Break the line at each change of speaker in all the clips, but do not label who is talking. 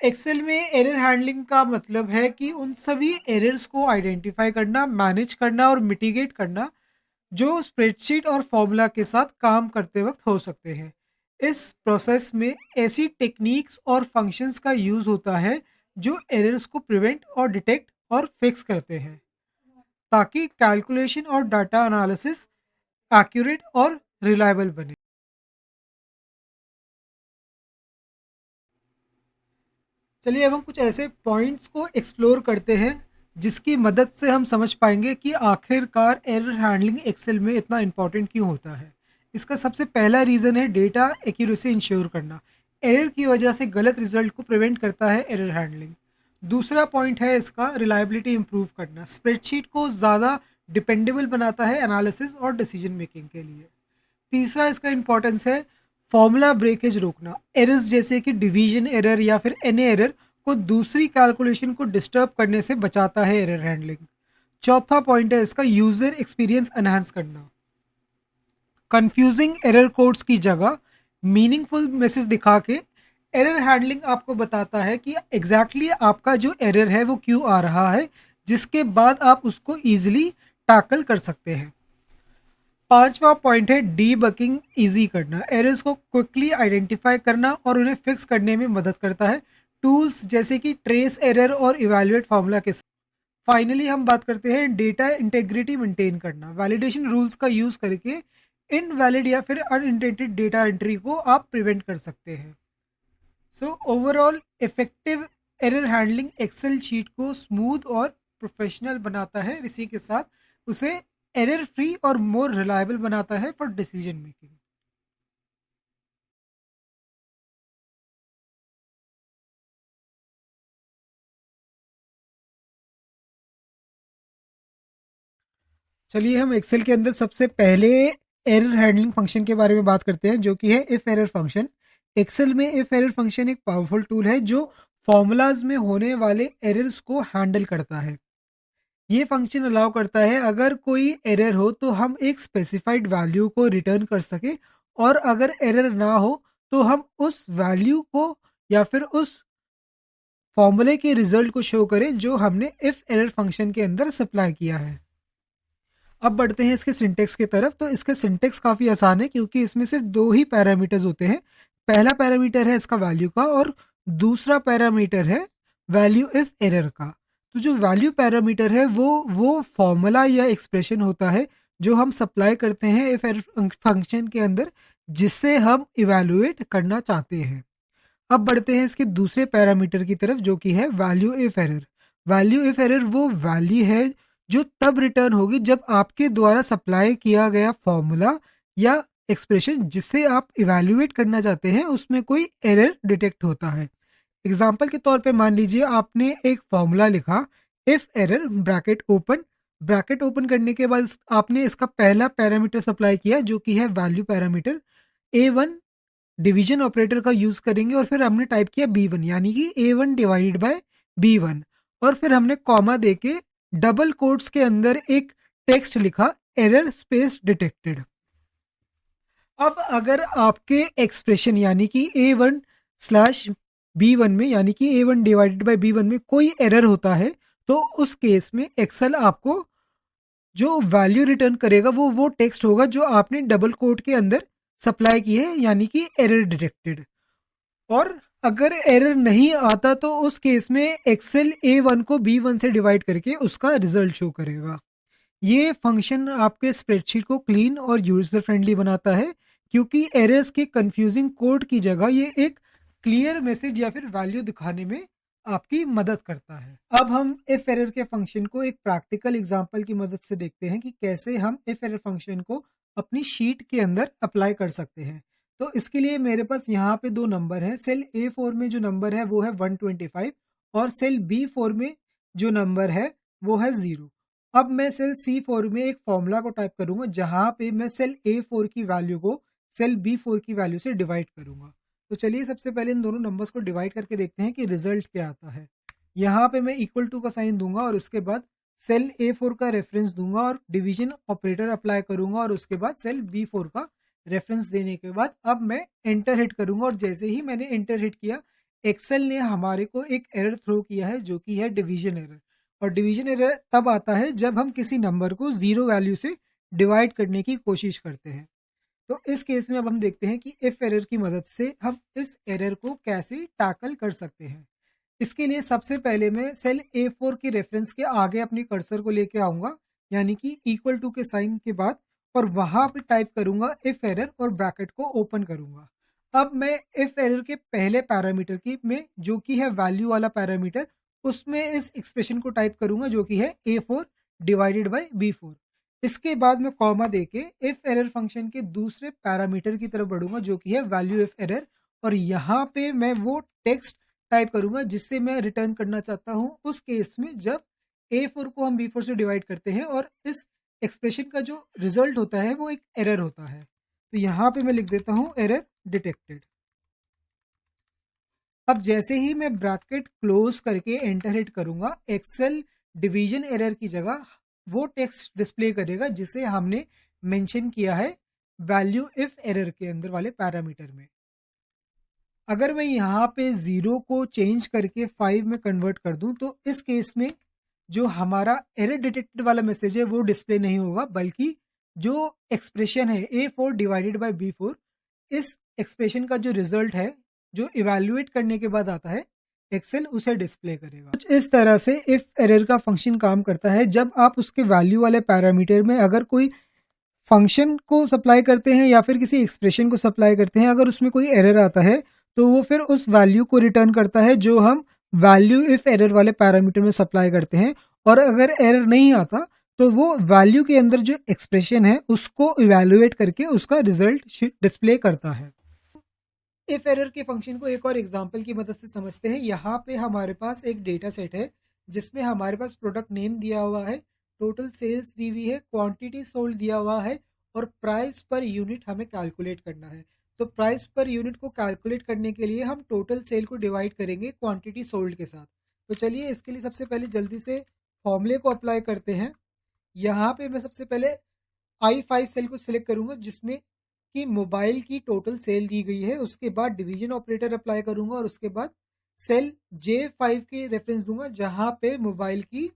Excel में error handling का मतलब है कि उन सभी एरर्स को आइडेंटिफाई करना, मैनेज करना और मिटिगेट करना जो स्प्रेडशीट और फॉर्मूला के साथ काम करते वक्त हो सकते हैं। इस प्रोसेस में ऐसी टेक्निक्स और फंक्शंस का यूज़ होता है जो एरर्स को प्रिवेंट और डिटेक्ट और फिक्स करते हैं ताकि कैलकुलेशन और डाटा एनालिसिस एक्यूरेट और रिलायबल बने। चलिए अब हम कुछ ऐसे पॉइंट्स को एक्सप्लोर करते हैं जिसकी मदद से हम समझ पाएंगे कि आखिरकार एरर हैंडलिंग एक्सेल में इतना इम्पोर्टेंट क्यों होता है। इसका सबसे पहला रीज़न है डेटा एक्यूरेसी इंश्योर करना। एरर की वजह से गलत रिजल्ट को प्रिवेंट करता है एरर हैंडलिंग। दूसरा पॉइंट है इसका रिलायबिलिटी इंप्रूव करना। स्प्रेडशीट को ज़्यादा डिपेंडेबल बनाता है एनालिसिस और डिसीजन मेकिंग के लिए। तीसरा इसका इंपॉर्टेंस है फॉर्मूला ब्रेकेज रोकना। एरर्स जैसे कि डिवीजन एरर या फिर एन एरर को दूसरी कैलकुलेशन को डिस्टर्ब करने से बचाता है एरर हैंडलिंग। चौथा पॉइंट है इसका यूजर एक्सपीरियंस एनहांस करना। कंफ्यूजिंग एरर कोड्स की जगह मीनिंगफुल मैसेज दिखा के एरर हैंडलिंग आपको बताता है कि एग्जैक्टली आपका जो एरर है वो क्यों आ रहा है, जिसके बाद आप उसको ईजिली टैकल कर सकते हैं। पांचवा पॉइंट है डीबगिंग इजी करना। एरर्स को क्विकली आइडेंटिफाई करना और उन्हें फिक्स करने में मदद करता है टूल्स जैसे कि ट्रेस एरर और इवैल्यूएट फार्मूला के साथ। फाइनली हम बात करते हैं डेटा इंटेग्रिटी मेंटेन करना। वैलिडेशन रूल्स का यूज करके इनवैलिड या फिर अनइंटेंडेड डेटा एंट्री को आप प्रिवेंट कर सकते हैं। So overall effective error handling Excel sheet को स्मूथ और प्रोफेशनल बनाता है, इसी के साथ उसे एरर फ्री और मोर रिलायबल बनाता है फॉर डिसीजन मेकिंग। चलिए हम एक्सेल के अंदर सबसे पहले एरर हैंडलिंग फंक्शन के बारे में बात करते हैं जो कि है इफ एरर फंक्शन। एक्सेल में इफ एरर फंक्शन एक पावरफुल टूल है जो फॉर्मूलाज में होने वाले एरर्स को हैंडल करता है। ये फंक्शन अलाउ करता है अगर कोई एरर हो तो हम एक स्पेसिफाइड वैल्यू को रिटर्न कर सके, और अगर एरर ना हो तो हम उस वैल्यू को या फिर उस फॉर्मूले के रिजल्ट को शो करें जो हमने इफ एरर फंक्शन के अंदर सप्लाई किया है। अब बढ़ते हैं इसके सिंटेक्स की तरफ। तो इसका सिंटेक्स काफ़ी आसान है क्योंकि इसमें सिर्फ दो ही पैरामीटर्स होते हैं। पहला पैरामीटर है इसका वैल्यू का और दूसरा पैरामीटर है वैल्यू इफ एरर का। तो जो वैल्यू पैरामीटर है वो फॉर्मूला या एक्सप्रेशन होता है जो हम सप्लाई करते हैं इफ एरर फंक्शन के अंदर, जिससे हम इवेलुएट करना चाहते हैं। अब बढ़ते हैं इसके दूसरे पैरामीटर की तरफ जो कि है value if error. Value if error वो वैल्यू है जो तब रिटर्न होगी जब आपके द्वारा सप्लाई किया गया फॉर्मूला या एक्सप्रेशन जिससे आप इवैल्यूएट करना चाहते हैं उसमें कोई एरर डिटेक्ट होता है। एग्जाम्पल के तौर पे मान लीजिए आपने एक फॉर्मूला लिखा if error bracket open. Bracket open करने के बाद आपने इसका पहला पैरामीटर सप्लाई किया जो कि है value parameter A1। Division operator का यूज करेंगे और फिर हमने टाइप किया B1 यानी कि A1 डिवाइडेड बाय B1, और फिर हमने कॉमा देके डबल कोट्स के अंदर एक टेक्स्ट लिखा एरर स्पेस डिटेक्टेड। अब अगर आपके एक्सप्रेशन यानी कि A1 स्लैश B1 में यानी कि A1 डिवाइडेड बाय B1 में कोई एरर होता है तो उस केस में एक्सेल आपको जो वैल्यू रिटर्न करेगा वो टेक्स्ट होगा जो आपने डबल कोट के अंदर सप्लाई की है यानी कि एरर डिटेक्टेड। और अगर एरर नहीं आता तो उस केस में एक्सेल A1 को B1 से डिवाइड करके उसका रिजल्ट शो करेगा। ये फंक्शन आपके स्प्रेडशीट को क्लीन और यूजर फ्रेंडली बनाता है क्योंकि एरर्स के कंफ्यूजिंग कोड की जगह ये एक क्लियर मैसेज या फिर वैल्यू दिखाने में आपकी मदद करता है। अब हम इफ एरर के फंक्शन को एक प्रैक्टिकल एग्जांपल की मदद से देखते हैं कि कैसे हम इफ एरर फंक्शन को अपनी शीट के अंदर अप्लाई कर सकते हैं। तो इसके लिए मेरे पास यहाँ पे दो नंबर हैं। सेल A4 में जो नंबर है वो है 125 और सेल B4 में जो नंबर है वो है 0। अब मैं सेल C4 में एक फॉर्मूला को टाइप करूंगा जहां पे मैं सेल A4 की वैल्यू को सेल B4 की वैल्यू से डिवाइड करूंगा। तो चलिए सबसे पहले इन दोनों नंबर्स को डिवाइड करके देखते हैं कि रिजल्ट क्या आता है। यहाँ पे मैं इक्वल टू का साइन दूंगा और उसके बाद सेल A4 का रेफरेंस दूंगा और डिवीजन ऑपरेटर अप्लाई करूंगा और उसके बाद सेल B4 का रेफरेंस देने के बाद अब मैं एंटर हिट करूंगा और जैसे ही मैंने एंटर हिट किया एक्सेल ने हमारे को एक एरर थ्रो किया है जो कि है डिवीजन एरर। और डिवीजन एरर तब आता है जब हम किसी नंबर को 0 वैल्यू से डिवाइड करने की कोशिश करते हैं। तो इस केस में अब हम देखते हैं कि इफ एरर की मदद से हम इस एरर को कैसे टैकल कर सकते हैं। इसके लिए सबसे पहले मैं सेल A4 के रेफरेंस के आगे अपने कर्सर को लेके आऊंगा, यानी कि इक्वल टू के साइन के बाद, और वहां पे टाइप करूंगा इफ एरर और ब्रैकेट को ओपन करूंगा। अब मैं इफ एरर के पहले पैरामीटर की में जो कि है वैल्यू वाला पैरामीटर, उसमें इस एक्सप्रेशन को टाइप करूंगा जो कि है A4 डिवाइडेड बाई B4। इसके बाद मैं कॉमा देके इफ एरर फंक्शन के दूसरे पैरामीटर की तरफ बढ़ूंगा जो कि है वैल्यू इफ एरर, और यहाँ पे मैं वो टेक्स्ट टाइप करूंगा जिससे मैं रिटर्न करना चाहता हूँ उस केस में जब A4 को हम B4 से डिवाइड करते हैं और इस एक्सप्रेशन का जो रिजल्ट होता है वो एक एरर होता है। तो यहाँ पे मैं लिख देता हूँ एरर डिटेक्टेड। अब जैसे ही मैं ब्रैकेट क्लोज करके एंटर हिट करूंगा, एक्सेल डिवीजन एरर की जगह वो टेक्स्ट डिस्प्ले करेगा जिसे हमने मेंशन किया है वैल्यू इफ एरर के अंदर वाले पैरामीटर में। अगर मैं यहाँ पे 0 को चेंज करके 5 में कन्वर्ट कर दूं तो इस केस में जो हमारा एरर डिटेक्टेड वाला मैसेज है वो डिस्प्ले नहीं होगा, बल्कि जो एक्सप्रेशन है A4 डिवाइडेड बाय B4, इस एक्सप्रेशन का जो रिजल्ट है जो इवैल्यूएट करने के बाद आता है, एक्सेल उसे डिस्प्ले करेगा। कुछ इस तरह से इफ एरर का फंक्शन काम करता है। जब आप उसके वैल्यू वाले पैरामीटर में अगर कोई फंक्शन को सप्लाई करते हैं या फिर किसी एक्सप्रेशन को सप्लाई करते हैं, अगर उसमें कोई एरर आता है तो वो फिर उस वैल्यू को रिटर्न करता है जो हम वैल्यू इफ एरर वाले पैरामीटर में सप्लाई करते हैं। और अगर एरर नहीं आता तो वो वैल्यू के अंदर जो एक्सप्रेशन है उसको इवैल्यूएट करके उसका रिजल्ट डिस्प्ले करता है। इफ एरर के फंक्शन को एक और एग्जांपल की मदद से समझते हैं। यहाँ पे हमारे पास एक डेटा सेट है जिसमें हमारे पास प्रोडक्ट नेम दिया हुआ है, टोटल सेल्स दी हुई है, क्वांटिटी सोल्ड दिया हुआ है और प्राइस पर यूनिट हमें कैलकुलेट करना है। तो प्राइस पर यूनिट को कैलकुलेट करने के लिए हम टोटल सेल को डिवाइड करेंगे क्वांटिटी सोल्ड के साथ। तो चलिए इसके लिए सबसे पहले जल्दी से फॉर्मूले को अप्लाई करते हैं। यहाँ पे मैं सबसे पहले I5 सेल को सिलेक्ट करूंगा जिसमें कि मोबाइल की टोटल सेल दी गई है। उसके बाद डिवीजन ऑपरेटर अप्लाई करूंगा और उसके बाद सेल J5 के रेफरेंस दूंगा जहां पे मोबाइल की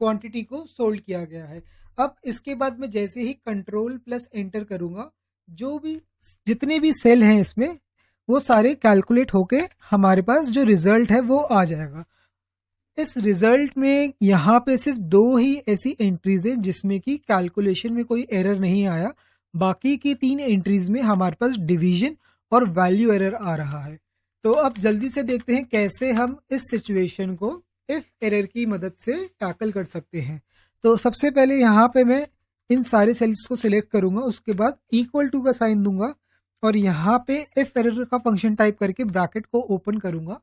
क्वांटिटी को सोल्ड किया गया है। अब इसके बाद मैं जैसे ही कंट्रोल प्लस एंटर करूंगा, जो भी जितने भी सेल हैं इसमें वो सारे कैलकुलेट होके हमारे पास जो रिजल्ट है वो आ जाएगा। इस रिजल्ट में यहाँ पे सिर्फ 2 ही ऐसी एंट्रीज हैं जिसमें कि कैलकुलेशन में कोई एरर नहीं आया। बाकी की 3 एंट्रीज में हमारे पास डिवीजन और वैल्यू एरर आ रहा है। तो अब जल्दी से देखते हैं कैसे हम इस सिचुएशन को इफ एरर की मदद से टैकल कर सकते हैं। तो सबसे पहले यहाँ पे मैं इन सारे सेल्स को सिलेक्ट करूंगा, उसके बाद इक्वल टू का साइन दूंगा और यहाँ पे इफ एरर का फंक्शन टाइप करके ब्रैकेट को ओपन करूंगा।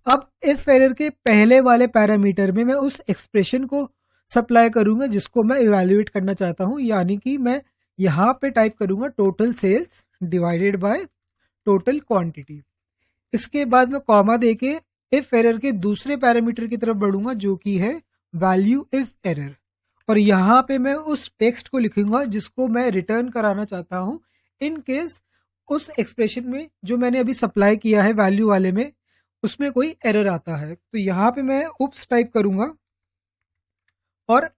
अब इफ एरर के पहले वाले पैरामीटर में मैं उस एक्सप्रेशन को सप्लाई करूंगा जिसको मैं इवैल्यूएट करना चाहता हूं, यानी कि मैं यहाँ पे टाइप करूंगा total sales divided by total quantity. इसके बाद मैं कॉमा देके इफ एरर के दूसरे पैरामीटर की तरफ बढ़ूंगा जो कि है वैल्यू इफ एरर, और यहाँ पे मैं उस टेक्स्ट को लिखूंगा जिसको मैं रिटर्न कराना चाहता हूँ इन केस उस एक्सप्रेशन में जो मैंने अभी सप्लाई किया है वैल्यू वाले में उसमें कोई एरर आता है। तो यहाँ पे मैं उप्स टाइप करूंगा और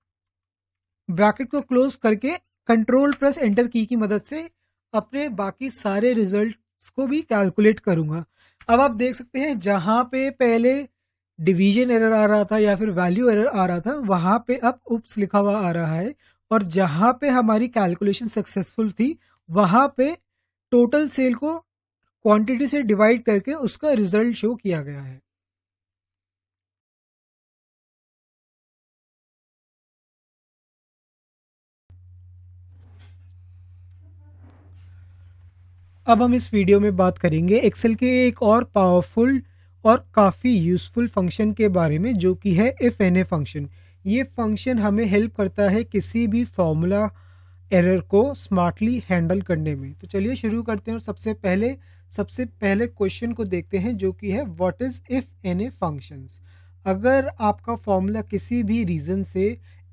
ब्रैकेट को क्लोज करके कंट्रोल प्लस एंटर की मदद से अपने बाकी सारे रिजल्ट्स को भी कैलकुलेट करूंगा। अब आप देख सकते हैं जहां पे पहले डिवीजन एरर आ रहा था या फिर वैल्यू एरर आ रहा था वहां पे अब उप्स लिखा हुआ आ रहा है, और जहां पे हमारी कैलकुलेशन सक्सेसफुल थी वहां पे टोटल सेल को क्वांटिटी से डिवाइड करके उसका रिजल्ट शो किया गया है। अब हम इस वीडियो में बात करेंगे एक्सेल के एक और पावरफुल और काफ़ी यूज़फुल फंक्शन के बारे में जो कि है इफ एन ए फंक्शन। ये फंक्शन हमें हेल्प करता है किसी भी फॉर्मूला एरर को स्मार्टली हैंडल करने में। तो चलिए शुरू करते हैं और सबसे पहले क्वेश्चन को देखते हैं जो कि है what is IFNA functions. अगर आपका फॉर्मूला किसी भी रीज़न से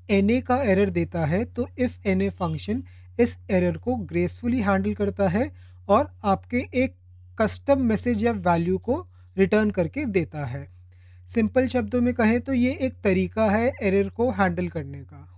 एन ए का एरर देता है तो इफ एन ए फंक्शन इस एरर को ग्रेसफुली हैंडल करता है और आपके एक कस्टम मैसेज या वैल्यू को रिटर्न करके देता है। सिंपल शब्दों में कहें तो ये एक तरीका है एरर को हैंडल करने का।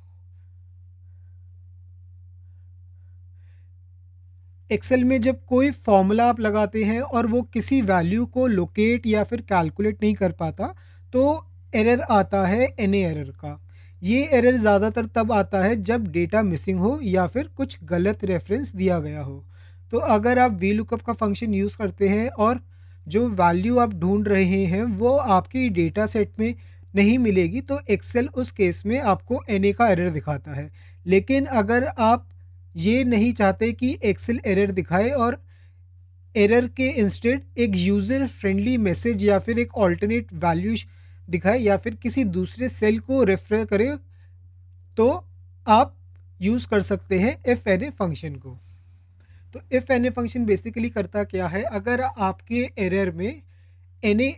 एक्सेल में जब कोई फॉर्मूला आप लगाते हैं और वो किसी वैल्यू को लोकेट या फिर कैलकुलेट नहीं कर पाता, तो एरर आता है एन एरर का। ये एरर ज़्यादातर तब आता है जब डेटा मिसिंग हो या फिर कुछ गलत रेफरेंस दिया गया हो। तो अगर आप वी लुकअप का फंक्शन यूज़ करते हैं और जो वैल्यू आप ढूंढ रहे हैं वो आपकी डेटा सेट में नहीं मिलेगी, तो एक्सेल उस केस में आपको एन का एरर दिखाता है। लेकिन अगर आप ये नहीं चाहते कि एक्सेल एरर दिखाए और एरर के इंस्टेड एक यूज़र फ्रेंडली मैसेज या फिर एक ऑल्टरनेट वैल्यू दिखाए या फिर किसी दूसरे सेल को रेफर करे, तो आप यूज़ कर सकते हैं एफ एन ए फंक्शन को। तो IFNA function basically करता क्या है, अगर आपके एरर में एन ए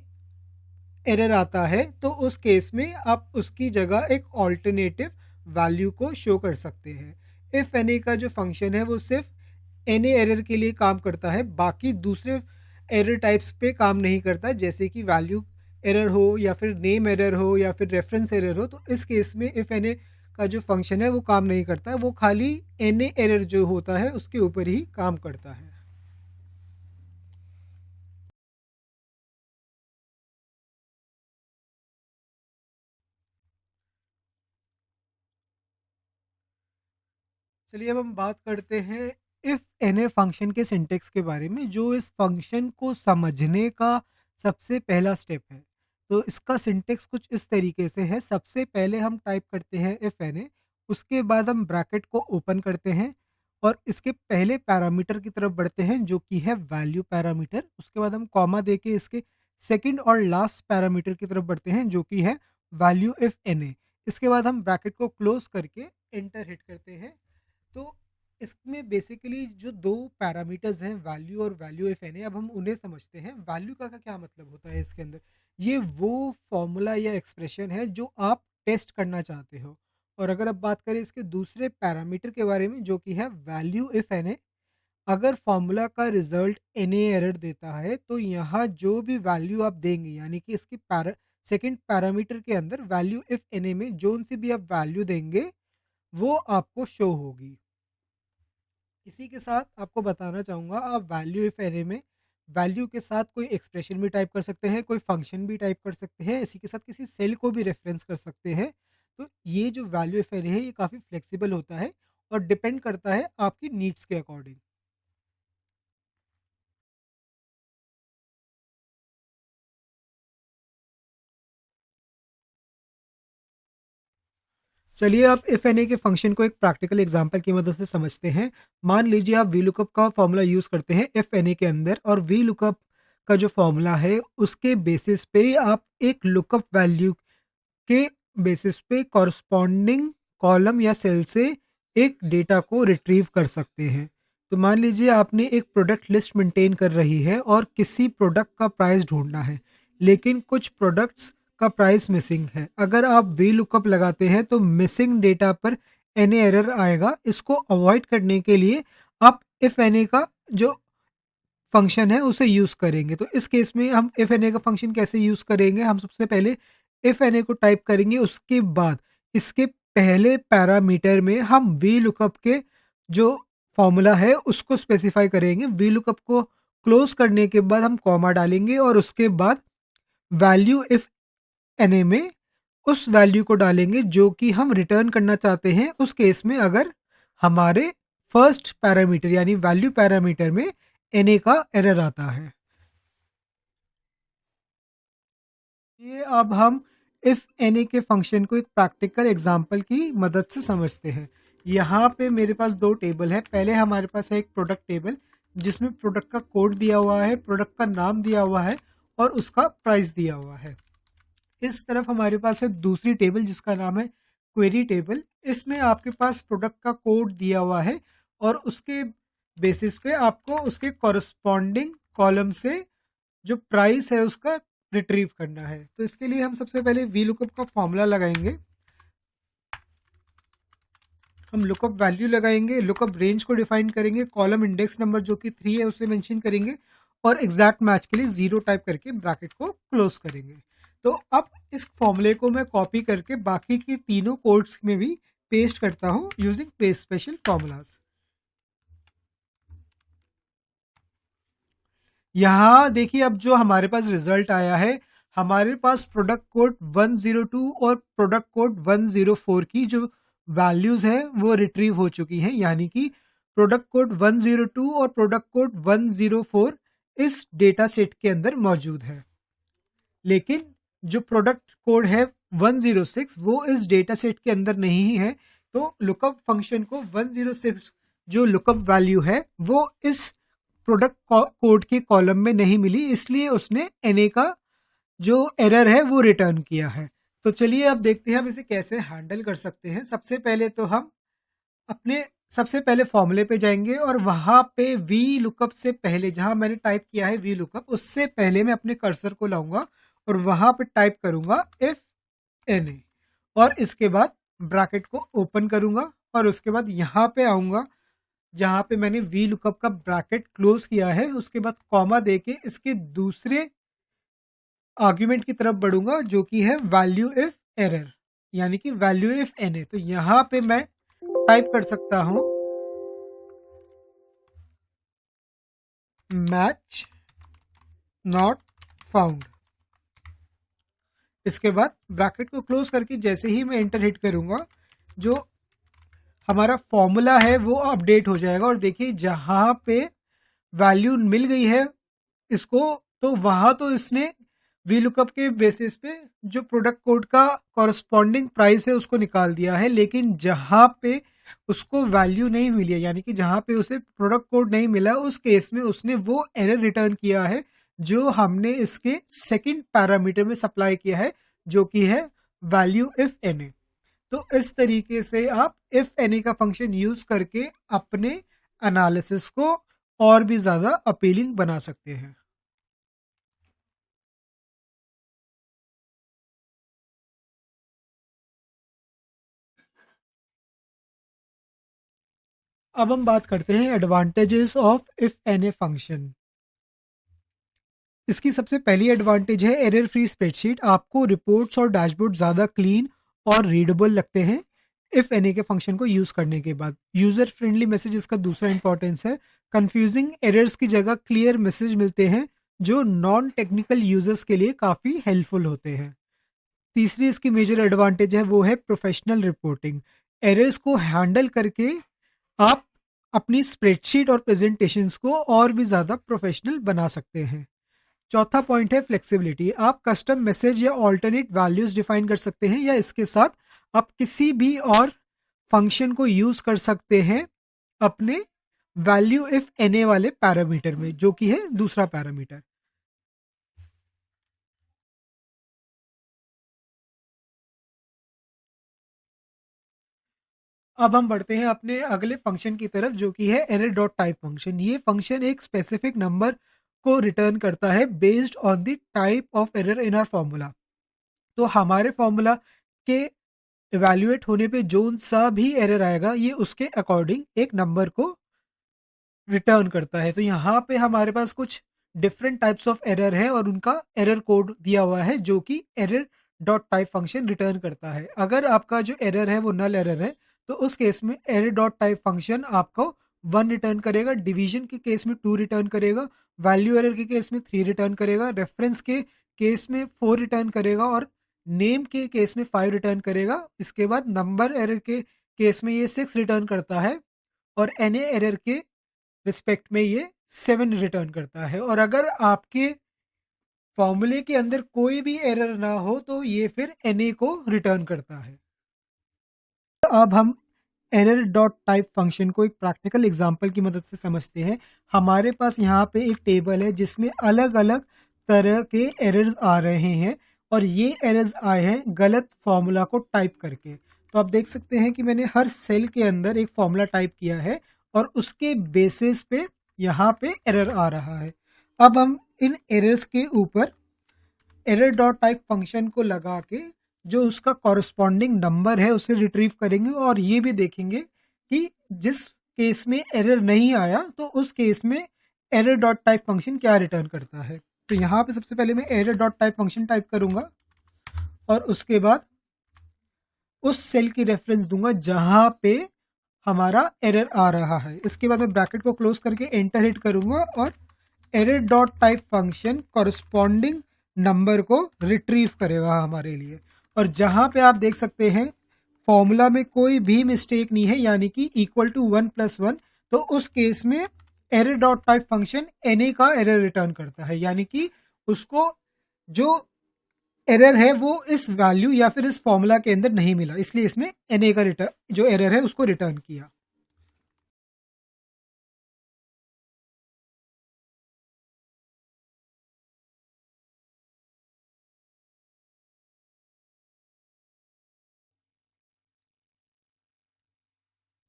एरर आता है तो उस केस में आप उसकी जगह एक ऑल्टरनेटिव वैल्यू को शो कर सकते हैं। इफ एन ए का जो फंक्शन है वो सिर्फ एन ए एरर के लिए काम करता है, बाकी दूसरे एरर टाइप्स पे काम नहीं करता, जैसे कि वैल्यू एरर हो या फिर नेम एरर हो या फिर रेफरेंस एरर हो। तो इस केस में इफ एन ए का जो फंक्शन है वो काम नहीं करता है, वो खाली एन ए एरर जो होता है उसके ऊपर ही काम करता है। चलिए अब हम बात करते हैं इफ एन ए फंक्शन के सिंटेक्स के बारे में, जो इस फंक्शन को समझने का सबसे पहला स्टेप है। तो इसका सिंटेक्स कुछ इस तरीके से है। सबसे पहले हम टाइप करते हैं इफ एन ए, उसके बाद हम ब्रैकेट को ओपन करते हैं और इसके पहले पैरामीटर की तरफ बढ़ते हैं जो कि है वैल्यू पैरामीटर। उसके बाद हम कॉमा देके इसके सेकंड और लास्ट पैरामीटर की तरफ बढ़ते हैं जो कि है वैल्यू इफ एन ए। इसके बाद हम ब्रैकेट को क्लोज करके एंटर हिट करते हैं। तो इसमें बेसिकली जो दो पैरामीटर्स हैं वैल्यू और वैल्यू इफ एन ए, अब हम उन्हें समझते हैं। वैल्यू का क्या मतलब होता है इसके अंदर, ये वो फॉर्मूला या एक्सप्रेशन है जो आप टेस्ट करना चाहते हो। और अगर अब बात करें इसके दूसरे पैरामीटर के बारे में जो कि है वैल्यू इफ एन ए, अगर फॉर्मूला का रिजल्ट एन ए एरर देता है तो यहाँ जो भी वैल्यू आप देंगे, यानी कि इसकी सेकंड पैरामीटर के अंदर वैल्यू इफ एन ए में जो सी भी आप वैल्यू देंगे वो आपको शो होगी। इसी के साथ आपको बताना चाहूँगा, आप वैल्यू इफ एरे में वैल्यू के साथ कोई एक्सप्रेशन भी टाइप कर सकते हैं, कोई फंक्शन भी टाइप कर सकते हैं, इसी के साथ किसी सेल को भी रेफरेंस कर सकते हैं। तो ये जो वैल्यू इफ एरे है ये काफ़ी फ्लेक्सिबल होता है और डिपेंड करता है आपकी नीड्स के अकॉर्डिंग। चलिए आप इफ एन ए के फंक्शन को एक प्रैक्टिकल एग्जांपल की मदद से समझते हैं। मान लीजिए आप वी लुकअप का फॉर्मूला यूज़ करते हैं इफ एन ए के अंदर, और वी लुकअप का जो फॉर्मूला है उसके बेसिस पे आप एक लुकअप वैल्यू के बेसिस पे कॉरस्पॉन्डिंग कॉलम या सेल से एक डेटा को रिट्रीव कर सकते हैं। तो मान लीजिए आपने एक प्रोडक्ट लिस्ट मेंटेन कर रही है और किसी प्रोडक्ट का प्राइस ढूंढना है, लेकिन कुछ प्रोडक्ट्स का प्राइस मिसिंग है। अगर आप वी लुकअप लगाते हैं तो मिसिंग डेटा पर एन एरर आएगा। इसको अवॉइड करने के लिए आप इफ एन ए का जो फंक्शन है उसे यूज़ करेंगे। तो इस केस में हम इफ एन ए का फंक्शन कैसे यूज़ करेंगे, हम सबसे पहले इफ एन ए को टाइप करेंगे, उसके बाद इसके पहले पैरामीटर में हम वी लुकअप के जो फॉर्मूला है उसको स्पेसिफाई करेंगे। वी लुकअप को क्लोज करने के बाद हम कॉमा डालेंगे और उसके बाद वैल्यू इफ एन ए में उस वैल्यू को डालेंगे जो कि हम रिटर्न करना चाहते हैं, उस केस में अगर हमारे फर्स्ट पैरामीटर यानी वैल्यू पैरामीटर में एन ए का एरर आता है। ये अब हम इफ एन ए के फंक्शन को एक प्रैक्टिकल एग्जांपल की मदद से समझते हैं। यहाँ पे मेरे पास दो टेबल है। पहले हमारे पास है एक प्रोडक्ट टेबल जिसमें प्रोडक्ट का कोड दिया हुआ है, प्रोडक्ट का नाम दिया हुआ है और उसका प्राइस दिया हुआ है। इस तरफ हमारे पास है दूसरी टेबल जिसका नाम है क्वेरी टेबल। इसमें आपके पास प्रोडक्ट का कोड दिया हुआ है और उसके बेसिस पे आपको उसके कॉरस्पॉन्डिंग कॉलम से जो प्राइस है उसका रिट्रीव करना है। तो इसके लिए हम सबसे पहले वी लुकअप का फॉर्मूला लगाएंगे। हम लुकअप वैल्यू लगाएंगे, लुकअप रेंज को डिफाइन करेंगे, कॉलम इंडेक्स नंबर जो कि 3 है उसे मेंशन करेंगे और एग्जैक्ट मैच के लिए 0 टाइप करके ब्रैकेट को क्लोज करेंगे। तो अब इस फॉर्मूले को मैं कॉपी करके बाकी के तीनों कोड्स में भी पेस्ट करता हूं यूजिंग स्पेशल फॉर्मूलाज। यहाँ देखिए अब जो हमारे पास रिजल्ट आया है, हमारे पास प्रोडक्ट कोड 102 और प्रोडक्ट कोड 104 की जो वैल्यूज है वो रिट्रीव हो चुकी हैं, यानी कि प्रोडक्ट कोड 102 और प्रोडक्ट कोड 104 इस डेटा सेट के अंदर मौजूद है। लेकिन जो प्रोडक्ट कोड है 106 वो इस डेटा सेट के अंदर नहीं है। तो लुकअप फंक्शन को 106 जो लुकअप वैल्यू है वो इस प्रोडक्ट कोड के कॉलम में नहीं मिली, इसलिए उसने एनए का जो एरर है वो रिटर्न किया है। तो चलिए अब देखते हैं हम इसे कैसे हैंडल कर सकते हैं। सबसे पहले तो हम अपने सबसे पहले फॉर्मूले पे जाएंगे और वहां पे वी लुकअप से पहले जहां मैंने टाइप किया है वी लुकअप, उससे पहले मैं अपने कर्सर को लाऊंगा और वहां पे टाइप करूंगा इफ एनए और इसके बाद ब्रैकेट को ओपन करूंगा और उसके बाद यहाँ पे आऊंगा जहां पे मैंने वी लुकअप का ब्रैकेट क्लोज किया है, उसके बाद कॉमा देके इसके दूसरे आर्ग्यूमेंट की तरफ बढ़ूंगा जो कि है वैल्यू इफ एरर, यानी कि वैल्यू इफ एनए। तो यहां पे मैं टाइप कर सकता हूं मैच नॉट फाउंड। इसके बाद ब्रैकेट को क्लोज करके जैसे ही मैं एंटर हिट करूंगा जो हमारा फॉर्मूला है वो अपडेट हो जाएगा। और देखिए जहां पे वैल्यू मिल गई है इसको, तो वहां तो इसने वी लुकअप के बेसिस पे जो प्रोडक्ट कोड का कॉरस्पॉन्डिंग प्राइस है उसको निकाल दिया है, लेकिन जहां पे उसको वैल्यू नहीं मिली है, यानी कि जहां पे उसे प्रोडक्ट कोड नहीं मिला, उस केस में उसने वो एरर रिटर्न किया है जो हमने इसके सेकंड पैरामीटर में सप्लाई किया है जो कि है वैल्यू इफ एनए। तो इस तरीके से आप इफ एनी का फंक्शन यूज करके अपने एनालिसिस को और भी ज्यादा अपीलिंग बना सकते हैं। अब हम बात करते हैं advantages of if any function. इसकी सबसे पहली एडवांटेज है एरर फ्री स्प्रेडशीट। आपको रिपोर्ट्स और डैशबोर्ड ज़्यादा क्लीन और रीडेबल लगते हैं इफ एनी के फंक्शन को यूज़ करने के बाद। यूज़र फ्रेंडली मैसेज इसका दूसरा इंपॉर्टेंस है। कंफ्यूजिंग एरर्स की जगह क्लियर मैसेज मिलते हैं जो नॉन टेक्निकल यूजर्स के लिए काफ़ी हेल्पफुल होते हैं। तीसरी इसकी मेजर एडवांटेज है वो है प्रोफेशनल रिपोर्टिंग। एरर्स को हैंडल करके आप अपनी स्प्रेडशीट और प्रेजेंटेशंस को और भी ज़्यादा प्रोफेशनल बना सकते हैं। चौथा पॉइंट है फ्लेक्सिबिलिटी। आप कस्टम मैसेज या ऑल्टरनेट वैल्यूज डिफाइन कर सकते हैं या इसके साथ आप किसी भी और फंक्शन को यूज कर सकते हैं अपने वैल्यू इफ एनए वाले पैरामीटर में, जो कि है दूसरा पैरामीटर। अब हम बढ़ते हैं अपने अगले फंक्शन की तरफ जो कि है एरर डॉट टाइप फंक्शन। ये फंक्शन एक स्पेसिफिक नंबर को रिटर्न करता है based on the type of error in are formula. तो हमारे फॉर्मूला के इवेल्युएट होने पे जो सा भी एरर आएगा ये उसके अकॉर्डिंग एक नंबर को रिटर्न करता है। तो यहाँ पे हमारे पास कुछ डिफरेंट टाइप्स ऑफ एरर है और उनका एरर कोड दिया हुआ है जो कि error dot type function return करता है। अगर आपका जो एरर है वो नल एरर है तो उस केस में एरर डॉट टाइप फंक्शन आपको 1 रिटर्न करेगा, डिवीजन के केस में 2 रिटर्न करेगा, वैल्यू एरर के केस में 3 रिटर्न करेगा, रेफरेंस के केस में 4 रिटर्न करेगा और नेम के केस में 5 रिटर्न करेगा। इसके बाद नंबर एरर के केस में ये 6 रिटर्न करता है और एनए एरर के रिस्पेक्ट में ये 7 रिटर्न करता है। और अगर आपके फॉर्मूले के अंदर कोई भी एरर ना हो तो ये फिर एनए को रिटर्न करता है। अब हम एरर डॉट टाइप फंक्शन को एक प्रैक्टिकल एग्जांपल की मदद से समझते हैं। हमारे पास यहाँ पे एक टेबल है जिसमें अलग अलग तरह के एरर्स आ रहे हैं और ये एरर्स आए हैं गलत फॉर्मूला को टाइप करके। तो आप देख सकते हैं कि मैंने हर सेल के अंदर एक फॉर्मूला टाइप किया है और उसके बेसिस पे यहाँ पे एरर आ रहा है। अब हम इन एरर्स के ऊपर एरर डॉट टाइप फंक्शन को लगा के जो उसका कॉरस्पॉन्डिंग नंबर है उसे रिट्रीव करेंगे और ये भी देखेंगे कि जिस केस में एरर नहीं आया तो उस केस में एरर डॉट टाइप फंक्शन क्या रिटर्न करता है। तो यहाँ पे सबसे पहले मैं error dot type function type करूंगा और उसके बाद उस सेल की रेफरेंस दूंगा जहां पे हमारा एरर आ रहा है। इसके बाद मैं ब्रैकेट को क्लोज करके एंटर हिट करूंगा और error dot type function corresponding number को रिट्रीव करेगा हमारे लिए। और जहां पे आप देख सकते हैं फॉर्मूला में कोई भी मिस्टेक नहीं है, यानी कि इक्वल टू 1+1, तो उस केस में error dot type function N का एरर रिटर्न करता है, यानी कि उसको जो एरर है वो इस वैल्यू या फिर इस फॉर्मूला के अंदर नहीं मिला, इसलिए इसने एन का रिटर्न जो एरर है उसको रिटर्न किया।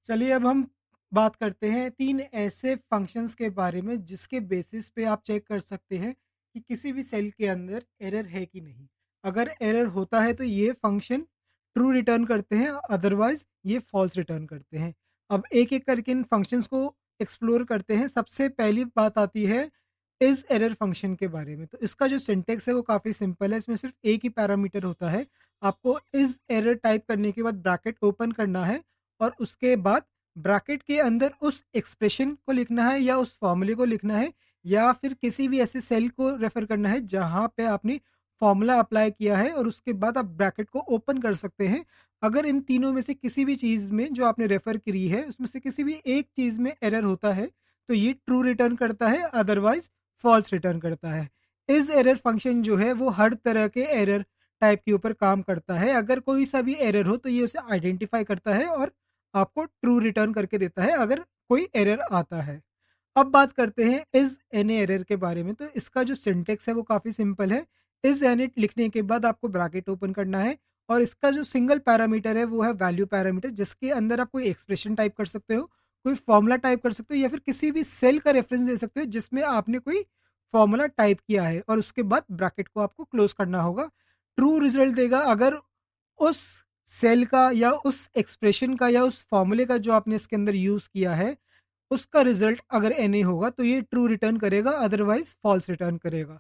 चलिए अब हम बात करते हैं 3 ऐसे फंक्शंस के बारे में जिसके बेसिस पे आप चेक कर सकते हैं कि किसी भी सेल के अंदर एरर है कि नहीं। अगर एरर होता है तो ये फंक्शन ट्रू रिटर्न करते हैं, अदरवाइज ये फॉल्स रिटर्न करते हैं। अब एक एक करके इन फंक्शंस को एक्सप्लोर करते हैं। सबसे पहली बात आती है इज एरर फंक्शन के बारे में। तो इसका जो सिंटेक्स है वो काफ़ी सिंपल है, इसमें सिर्फ एक ही पैरामीटर होता है। आपको इज एरर टाइप करने के बाद ब्रैकेट ओपन करना है और उसके बाद ब्रैकेट के अंदर उस एक्सप्रेशन को लिखना है या उस फॉर्मूले को लिखना है या फिर किसी भी ऐसे सेल को रेफर करना है जहां पे आपने फॉर्मूला अप्लाई किया है, और उसके बाद आप ब्रैकेट को ओपन कर सकते हैं। अगर इन तीनों में से किसी भी चीज़ में जो आपने रेफर करी है उसमें से किसी भी एक चीज़ में एरर होता है तो ये ट्रू रिटर्न करता है, अदरवाइज फॉल्स रिटर्न करता है। इस एरर फंक्शन जो है वो हर तरह के एरर टाइप के ऊपर काम करता है। अगर कोई सा भी एरर हो तो ये उसे आइडेंटिफाई करता है और आपको ट्रू रिटर्न करके देता है अगर कोई एरर आता है। अब बात करते हैं इज एन एरर के बारे में। तो इसका जो सिंटेक्स है वो काफ़ी सिंपल है। इज एन इट लिखने के बाद आपको ब्रैकेट ओपन करना है और इसका जो सिंगल पैरामीटर है वो है वैल्यू पैरामीटर, जिसके अंदर आप कोई एक्सप्रेशन टाइप कर सकते हो, कोई फॉर्मूला टाइप कर सकते हो या फिर किसी भी सेल का रेफरेंस दे सकते हो जिसमें आपने कोई फॉर्मूला टाइप किया है, और उसके बाद ब्रैकेट को आपको क्लोज करना होगा। ट्रू रिजल्ट देगा अगर उस सेल का या उस एक्सप्रेशन का या उस फॉर्मूले का जो आपने इसके अंदर यूज़ किया है उसका रिजल्ट अगर एन होगा तो ये ट्रू रिटर्न करेगा, अदरवाइज फॉल्स रिटर्न करेगा।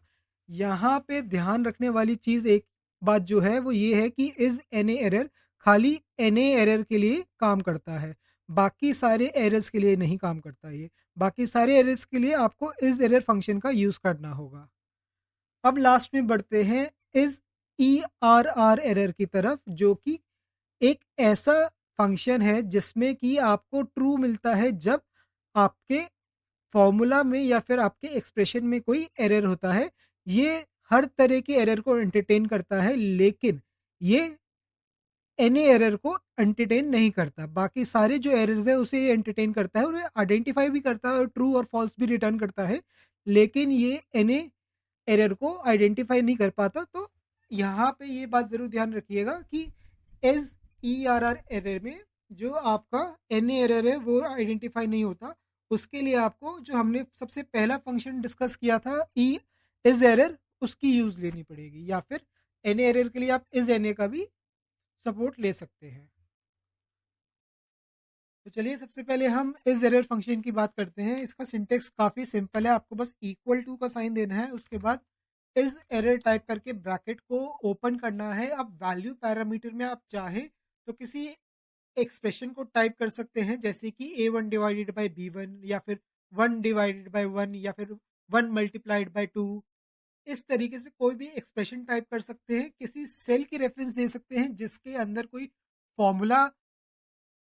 यहाँ पे ध्यान रखने वाली चीज़ एक बात जो है वो ये है कि इज एन एरर खाली एन एरर के लिए काम करता है, बाकी सारे एरर्स के लिए नहीं काम करता। ये बाकी सारे एरर्स के लिए आपको इज एरर फंक्शन का यूज़ करना होगा। अब लास्ट में बढ़ते हैं is E R R error की तरफ, जो कि एक ऐसा फंक्शन है जिसमें कि आपको ट्रू मिलता है जब आपके फॉर्मूला में या फिर आपके एक्सप्रेशन में कोई एरर होता है। ये हर तरह के एरर को एंटरटेन करता है, लेकिन ये एनी एरर को एंटरटेन नहीं करता। बाकी सारे जो एरर्स है उसे ये एंटरटेन करता है और आइडेंटिफाई भी करता है और ट्रू और फॉल्स भी रिटर्न करता है, लेकिन ये एनी एरर को आइडेंटिफाई नहीं कर पाता। तो यहाँ पे ये बात ज़रूर ध्यान रखिएगा कि is E R R error में जो आपका एन एरर है वो आइडेंटिफाई नहीं होता। उसके लिए आपको जो हमने सबसे पहला फंक्शन डिस्कस किया था ई इज एरर, उसकी यूज़ लेनी पड़ेगी, या फिर एन एरर के लिए आप इज एन ए का भी सपोर्ट ले सकते हैं। तो चलिए सबसे पहले हम इस एरर फंक्शन की बात करते हैं। इसका सिंटेक्स काफ़ी सिंपल है, आपको बस इक्वल टू का साइन देना है, उसके बाद इस एरर टाइप करके ब्रैकेट को ओपन करना है। अब वैल्यू पैरामीटर में आप चाहें तो किसी एक्सप्रेशन को टाइप कर सकते हैं, जैसे कि a1/b1 या फिर 1/1 या फिर 1 × 2। इस तरीके से कोई भी एक्सप्रेशन टाइप कर सकते हैं, किसी सेल की रेफरेंस दे सकते हैं जिसके अंदर कोई फॉर्मूला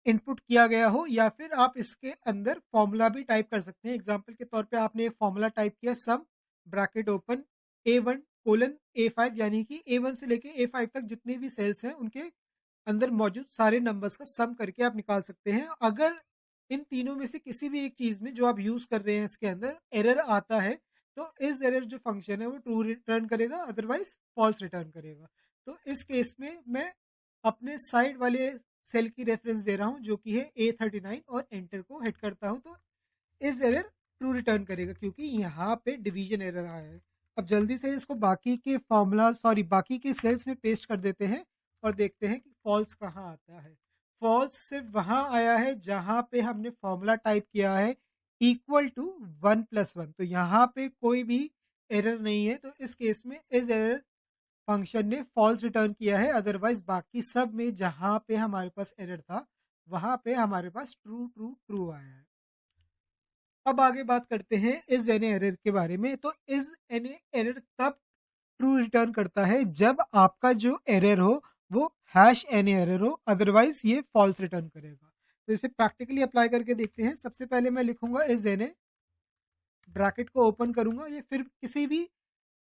इनपुट किया गया हो, या फिर आप इसके अंदर फॉर्मूला भी टाइप कर सकते हैं। एग्जांपल के तौर पे आपने एक फॉर्मूला टाइप किया सम ब्रैकेट ओपन a1:a5, यानी कि a1 से लेके a5 तक जितने भी सेल्स हैं उनके अंदर मौजूद सारे नंबर्स का सम करके आप निकाल सकते हैं। अगर इन तीनों में से किसी भी एक चीज़ में जो आप यूज़ कर रहे हैं इसके अंदर एरर आता है तो इस एरर जो फंक्शन है वो ट्रू रिटर्न करेगा, अदरवाइज फॉल्स रिटर्न करेगा। तो इस केस में मैं अपने साइड वाले सेल की रेफरेंस दे रहा हूँ जो कि है A39 और एंटर को हिट करता हूँ तो इस एरर ट्रू रिटर्न करेगा क्योंकि यहाँ पे डिवीजन एरर आया है। अब जल्दी से इसको बाकी के फॉर्मूला बाकी के सेल्स में पेस्ट कर देते हैं और देखते हैं कि फॉल्स कहाँ आता है। फॉल्स सिर्फ वहाँ आया है जहाँ पे हमने फॉर्मूला टाइप किया है इक्वल टू 1+1, तो यहाँ पे कोई भी एरर नहीं है, तो इस केस में इस एरर फंक्शन ने फॉल्स रिटर्न किया है। अदरवाइज बाकी सब में जहाँ पे हमारे पास एरर था वहाँ पे हमारे पास ट्रू ट्रू ट्रू आया है। अब आगे बात करते हैं इस एन एरर के बारे में। तो इस एन एरर तब ट्रू रिटर्न करता है जब आपका जो एरर हो वो हैश एन एरर हो, अदरवाइज ये फॉल्स रिटर्न करेगा। तो इसे प्रैक्टिकली अप्लाई करके देखते हैं। सबसे पहले मैं लिखूंगा इस एन, ब्रैकेट को ओपन करूंगा, ये फिर किसी भी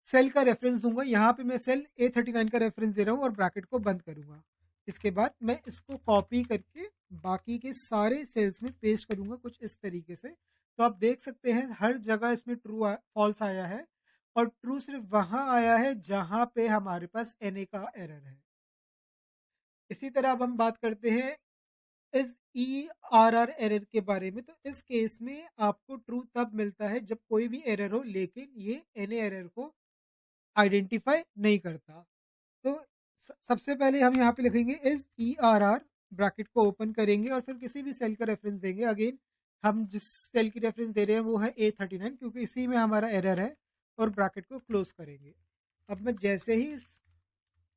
सेल का रेफरेंस दूंगा। यहाँ पे मैं सेल A39 का रेफरेंस दे रहा हूँ और ब्रैकेट को बंद करूंगा। इसके बाद मैं इसको कॉपी करके बाकी के सारे सेल्स में पेस्ट करूंगा कुछ इस तरीके से। तो आप देख सकते हैं हर जगह इसमें ट्रू फॉल्स आया है, और ट्रू सिर्फ वहां आया है जहां पे हमारे पास NA का एरर है। इसी तरह अब हम बात करते हैं इस ERR एरर के बारे में। तो इस केस में आपको ट्रू तब मिलता है जब कोई भी एरर हो लेकिन ये NA एरर को आइडेंटिफाई नहीं करता। तो सबसे पहले हम यहाँ पे लिखेंगे इस ERR, ब्रैकेट को ओपन करेंगे और फिर किसी भी सेल का रेफरेंस देंगे। अगेन हम जिस सेल की रेफरेंस दे रहे हैं वो है A39, क्योंकि इसी में हमारा एरर है, और ब्रैकेट को क्लोज करेंगे। अब मैं जैसे ही इस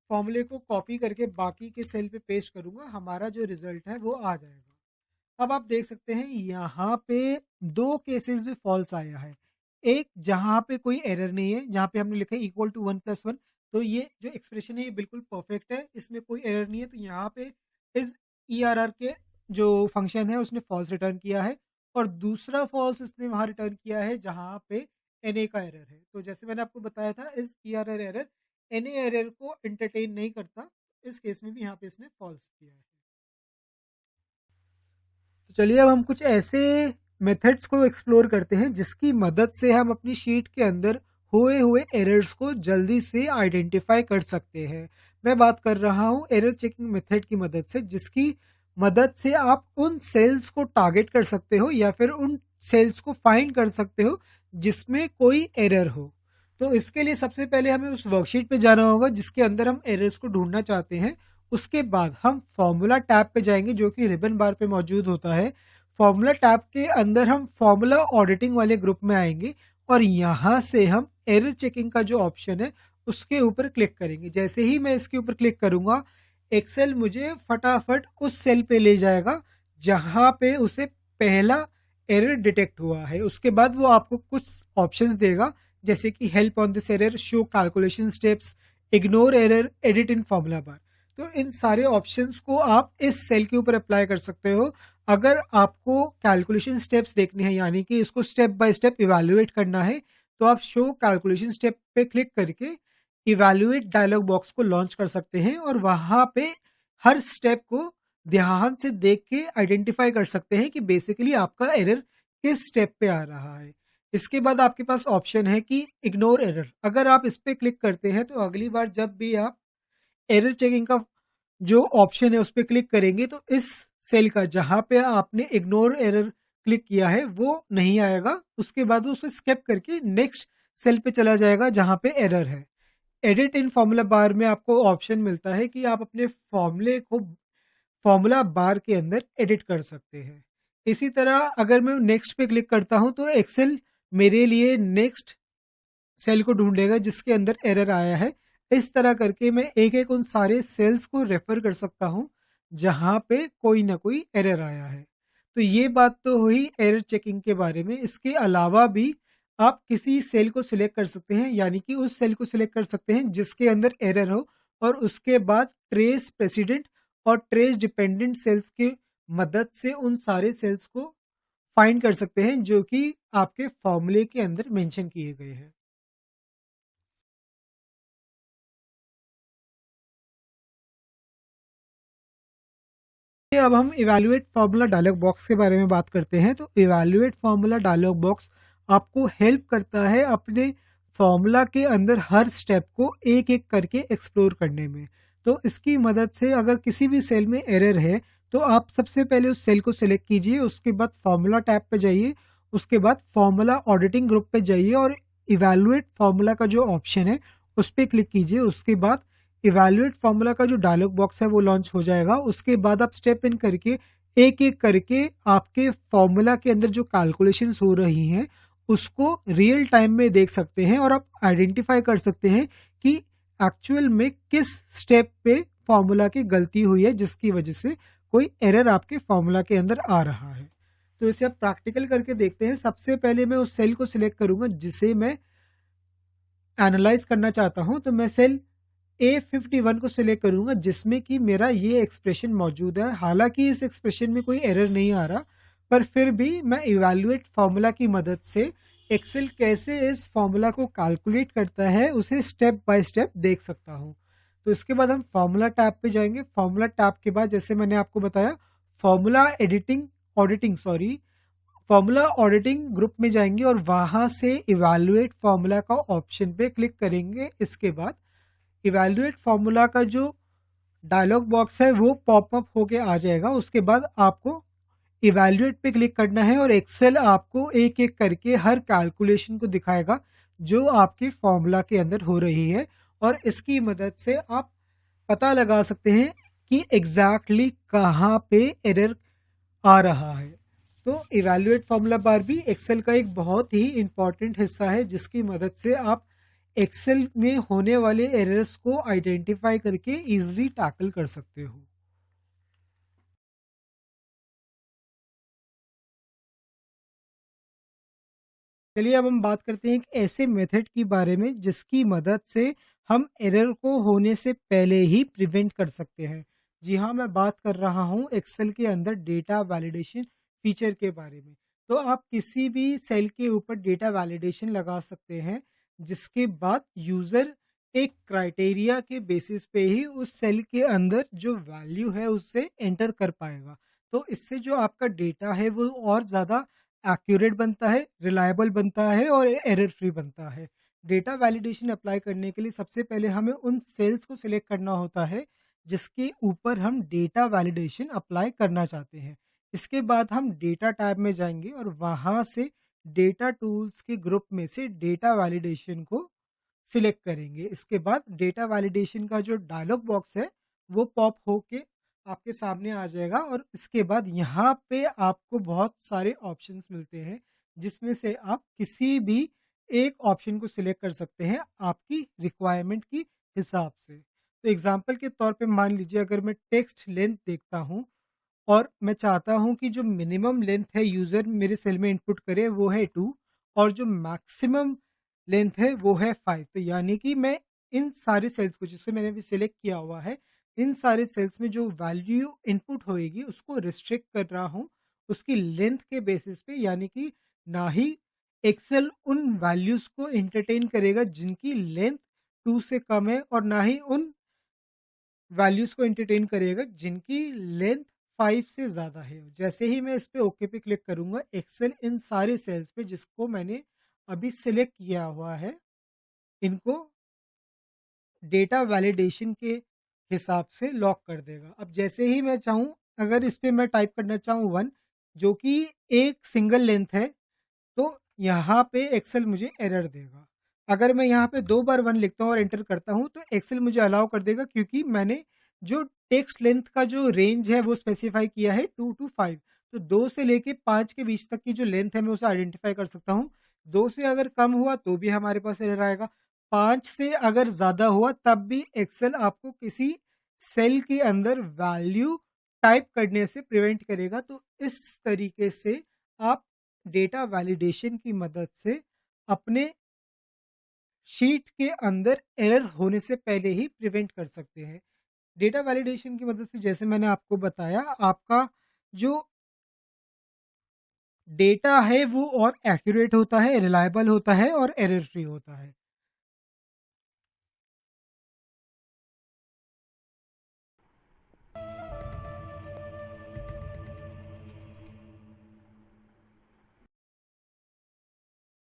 फॉर्मूले को कॉपी करके बाकी के सेल पे पेस्ट करूंगा, हमारा जो रिजल्ट है वो आ जाएगा। अब आप देख सकते हैं यहाँ पे दो केसेस में फॉल्स आया है। एक जहाँ पे कोई एरर नहीं है, जहाँ पे हमने लिखा है इक्वल टू 1+1, तो ये जो एक्सप्रेशन है ये बिल्कुल परफेक्ट है, इसमें कोई एरर नहीं है। तो यहाँ पे इस ERR के जो फंक्शन है उसने फॉल्स रिटर्न किया है, और दूसरा फॉल्स इसने वहाँ रिटर्न किया है जहाँ पे NA का एरर है। तो जैसे मैंने आपको बताया था इस ERR एरर NA एरर को एंटरटेन नहीं करता, इस केस में भी यहाँ पे इसने फॉल्स किया है। तो चलिए अब हम कुछ ऐसे मेथड्स को एक्सप्लोर करते हैं जिसकी मदद से हम अपनी शीट के अंदर हुए एरर्स को जल्दी से आइडेंटिफाई कर सकते हैं। मैं बात कर रहा हूँ एरर चेकिंग मेथड की मदद से, जिसकी मदद से आप उन सेल्स को टारगेट कर सकते हो या फिर उन सेल्स को फाइंड कर सकते हो जिसमें कोई एरर हो। तो इसके लिए सबसे पहले हमें उस वर्कशीट पे जाना होगा जिसके अंदर हम एरर्स को ढूंढना चाहते हैं। उसके बाद हम फॉर्मूला टैब पे जाएंगे जो कि रिबन बार पे मौजूद होता है। फॉर्मूला टैब के अंदर हम फॉर्मूला ऑडिटिंग वाले ग्रुप में आएंगे और यहाँ से हम एरर चेकिंग का जो ऑप्शन है उसके ऊपर क्लिक करेंगे। जैसे ही मैं इसके ऊपर क्लिक करूंगा, एक्सेल मुझे फटाफट उस सेल पे ले जाएगा जहां पे उसे पहला एरर डिटेक्ट हुआ है। उसके बाद वो आपको कुछ ऑप्शंस देगा, जैसे कि help on this error, show calculation steps, ignore error, edit in formula bar. तो इन सारे ऑप्शंस को आप इस सेल के ऊपर अप्लाई कर सकते हो। अगर आपको कैलकुलेशन स्टेप्स देखने हैं, यानी कि इसको स्टेप बाय स्टेप इवैल्यूएट करना है, तो आप शो कैलकुलेशन स्टेप पे क्लिक करके इवैल्यूएट डायलॉग बॉक्स को लॉन्च कर सकते हैं और वहां पे हर स्टेप को ध्यान से देख के आइडेंटिफाई कर सकते हैं कि बेसिकली आपका एरर किस स्टेप पे आ रहा है। इसके बाद आपके पास ऑप्शन है कि इग्नोर एरर। अगर आप इस पे क्लिक करते हैं तो अगली बार जब भी आप एरर चेकिंग का जो ऑप्शन है उस पर क्लिक करेंगे तो इस सेल का जहां पे आपने इग्नोर एरर क्लिक किया है वो नहीं आएगा। उसके बाद वो उसे स्किप करके नेक्स्ट सेल पे चला जाएगा जहां पे एरर है। एडिट इन फॉर्मूला बार में आपको ऑप्शन मिलता है कि आप अपने फॉर्मूले को फॉर्मूला बार के अंदर एडिट कर सकते हैं। इसी तरह अगर मैं नेक्स्ट पे क्लिक करता हूं तो एक्सेल मेरे लिए नेक्स्ट सेल को ढूंढेगा जिसके अंदर एरर आया है। इस तरह करके मैं एक एक उन सारे सेल्स को रेफर कर सकता हूं जहां पे कोई ना कोई एरर आया है। तो ये बात तो हुई एरर चेकिंग के बारे में। इसके अलावा भी आप किसी सेल को सिलेक्ट कर सकते हैं, यानी कि उस सेल को सिलेक्ट कर सकते हैं जिसके अंदर एरर हो, और उसके बाद ट्रेस प्रेसिडेंट और ट्रेस डिपेंडेंट सेल्स की मदद से उन सारे सेल्स को फाइंड कर सकते हैं जो कि आपके फॉर्मूले के अंदर मेंशन किए गए हैं। अब हम इवैल्यूएट फार्मूला डायलॉग बॉक्स के बारे में बात करते हैं। तो इवैल्यूएट फार्मूला डायलॉग बॉक्स आपको हेल्प करता है अपने फार्मूला के अंदर हर स्टेप को एक एक करके एक्सप्लोर करने में। तो इसकी मदद से अगर किसी भी सेल में एरर है तो आप सबसे पहले उस सेल को सिलेक्ट कीजिए, उसके बाद फार्मूला टैब पे जाइए, उसके बाद फार्मूला ऑडिटिंग ग्रुप पे जाइए और इवैल्यूएट फार्मूला का जो ऑप्शन है उस पर क्लिक कीजिए। उसके बाद इवैल्यूएट फार्मूला का जो डायलॉग बॉक्स है वो लॉन्च हो जाएगा। उसके बाद आप स्टेप इन करके एक एक करके आपके फॉर्मूला के अंदर जो कैलकुलेशंस हो रही हैं उसको रियल टाइम में देख सकते हैं और आप आइडेंटिफाई कर सकते हैं कि एक्चुअल में किस स्टेप पे फॉर्मूला की गलती हुई है जिसकी वजह से कोई एरर आपके फॉर्मूला के अंदर आ रहा है। तो इसे आप प्रैक्टिकल करके देखते हैं। सबसे पहले मैं उस सेल को सिलेक्ट करूंगा जिसे मैं एनालाइज करना चाहता हूं। तो मैं सेल A51 को सिलेक्ट करूंगा जिसमें कि मेरा ये एक्सप्रेशन मौजूद है। हालांकि इस एक्सप्रेशन में कोई एरर नहीं आ रहा, पर फिर भी मैं इवैल्यूएट फॉर्मूला की मदद से एक्सेल कैसे इस फॉर्मूला को कैलकुलेट करता है उसे स्टेप बाय स्टेप देख सकता हूं। तो इसके बाद हम फॉर्मूला टैब पे जाएंगे। फॉर्मूला टैब के बाद जैसे मैंने आपको बताया फॉर्मूला फॉर्मूला ऑडिटिंग ग्रुप में जाएंगे और वहां से इवैल्यूएट फॉर्मूला का ऑप्शन पे क्लिक करेंगे। इसके बाद इवैल्यूएट फॉर्मूला का जो डायलॉग बॉक्स है वो पॉपअप होके आ जाएगा। उसके बाद आपको इवैल्यूएट पे क्लिक करना है और एक्सेल आपको एक एक करके हर कैलकुलेशन को दिखाएगा जो आपके फॉर्मूला के अंदर हो रही है, और इसकी मदद से आप पता लगा सकते हैं कि एग्जैक्टली कहाँ पे एरर आ रहा है। तो इवैल्यूएट फॉर्मूला बार भी एक्सेल का एक बहुत ही इंपॉर्टेंट हिस्सा है जिसकी मदद से आप एक्सेल में होने वाले एरर्स को आइडेंटिफाई करके इजीली टैकल कर सकते हो। चलिए अब हम बात करते हैं एक ऐसे मेथड की बारे में जिसकी मदद से हम एरर को होने से पहले ही प्रिवेंट कर सकते हैं। जी हाँ, मैं बात कर रहा हूँ एक्सेल के अंदर डेटा वैलिडेशन फीचर के बारे में। तो आप किसी भी सेल के ऊपर डेटा वैलिडेशन लगा सकते हैं जिसके बाद यूज़र एक क्राइटेरिया के बेसिस पे ही उस सेल के अंदर जो वैल्यू है उससे एंटर कर पाएगा। तो इससे जो आपका डेटा है वो और ज़्यादा एक्यूरेट बनता है, रिलायबल बनता है और एरर फ्री बनता है। डेटा वैलिडेशन अप्लाई करने के लिए सबसे पहले हमें उन सेल्स को सिलेक्ट करना होता है जिसके ऊपर हम डेटा वैलिडेशन अप्लाई करना चाहते हैं। इसके बाद हम डेटा टैब में जाएंगे और वहाँ से डेटा टूल्स के ग्रुप में से डेटा वैलिडेशन को सिलेक्ट करेंगे। इसके बाद डेटा वैलिडेशन का जो डायलॉग बॉक्स है वो पॉप होके आपके सामने आ जाएगा और इसके बाद यहाँ पे आपको बहुत सारे ऑप्शंस मिलते हैं जिसमें से आप किसी भी एक ऑप्शन को सिलेक्ट कर सकते हैं आपकी रिक्वायरमेंट की हिसाब से। तो एग्जांपल के तौर पे मान लीजिए अगर मैं टेक्स्ट लेंथ देखता हूँ और मैं चाहता हूँ कि जो मिनिमम लेंथ है यूज़र मेरे सेल में इनपुट करे वो है 2 और जो मैक्सिमम लेंथ है वो है 5। तो यानी कि मैं इन सारे सेल्स को जिसको मैंने अभी सिलेक्ट किया हुआ है, इन सारे सेल्स में जो वैल्यू इनपुट होएगी उसको रिस्ट्रिक्ट कर रहा हूँ उसकी लेंथ के बेसिस पे। यानी कि ना ही एक्सेल उन वैल्यूज़ को एंटरटेन करेगा जिनकी लेंथ 2 से कम है और ना ही उन वैल्यूज को एंटरटेन करेगा जिनकी लेंथ 5 से ज़्यादा है। जैसे ही मैं इस पे ओके पे क्लिक करूंगा एक्सेल इन सारे सेल्स पे जिसको मैंने अभी सिलेक्ट किया हुआ है इनको डेटा वैलिडेशन के हिसाब से लॉक कर देगा। अब जैसे ही मैं चाहूँ अगर इस पे मैं टाइप करना चाहूँ 1 जो कि एक सिंगल लेंथ है तो यहाँ पे एक्सेल मुझे एरर देगा। अगर मैं यहाँ पे 2 बार 1 लिखता हूँ और एंटर करता हूँ तो एक्सेल मुझे अलाउ कर देगा क्योंकि मैंने जो टेक्स्ट लेंथ का जो रेंज है वो स्पेसिफाई किया है 2 to 5। तो 2 से लेके 5 के बीच तक की जो लेंथ है मैं उसे आइडेंटिफाई कर सकता हूँ। 2 से अगर कम हुआ तो भी हमारे पास एरर आएगा, 5 से अगर ज़्यादा हुआ तब भी एक्सेल आपको किसी सेल के अंदर वैल्यू टाइप करने से प्रिवेंट करेगा। तो इस तरीके से आप डेटा वैलिडेशन की मदद से अपने शीट के अंदर एरर होने से पहले ही प्रिवेंट कर सकते हैं। डेटा वैलिडेशन की मदद से जैसे मैंने आपको बताया आपका जो डेटा है वो और एक्यूरेट होता है, रिलायबल होता है और एरर फ्री होता है।